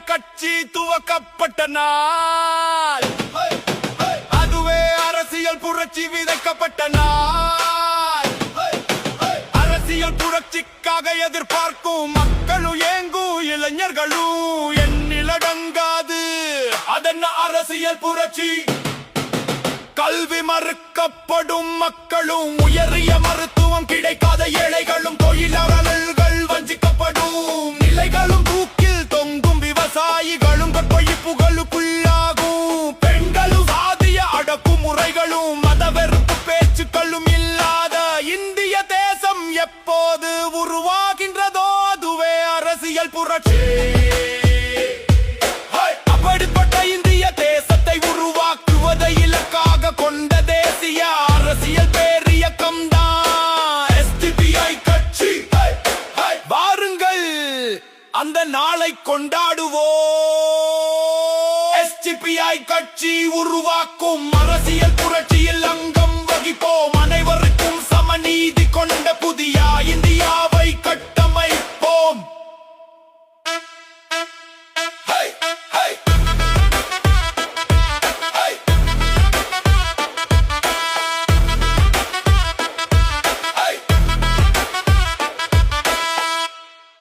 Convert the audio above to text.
கட்சி துவக்கப்பட்ட நாள், அதுவே அரசியல் புரட்சி விதைக்கப்பட்ட நாள். அரசியல் புரட்சிக்காக எதிர்பார்க்கும் மக்களும் ஏங்கும் இளைஞர்களும் எண்ணிலடங்காது. அதென்ன அரசியல் புரட்சி? கல்வி மறுக்கப்படும் மக்களும், உயரிய மருத்துவம் கிடைக்காத ஏழைகளும், தொழிலாளர்கள் வஞ்சிக்கப்படும் நிலைகளும், தூக்கில் தொங்கும் விவசாயிகளும் கற்பழிப்புகளுக்குள்ளாகும் பெண்களும், சாதிய அடக்குமுறைகளும், மதவெறுப்பு பேச்சுக்களும் இல்லாத இந்திய தேசம் எப்போது உருவாகின்றதோ அதுவே அரசியல் புரட்சி. அப்படிப்பட்ட இந்திய தேசத்தை உருவாக்குவதை இலக்காக கொண்ட தேசிய அரசியல் பேரியக்கம் தான் SDPI கட்சி. வாருங்கள் அந்த நாளை கொண்டாடுவோம். SDPI கட்சி உருவாக்கும் அரசியல் புரட்சியில்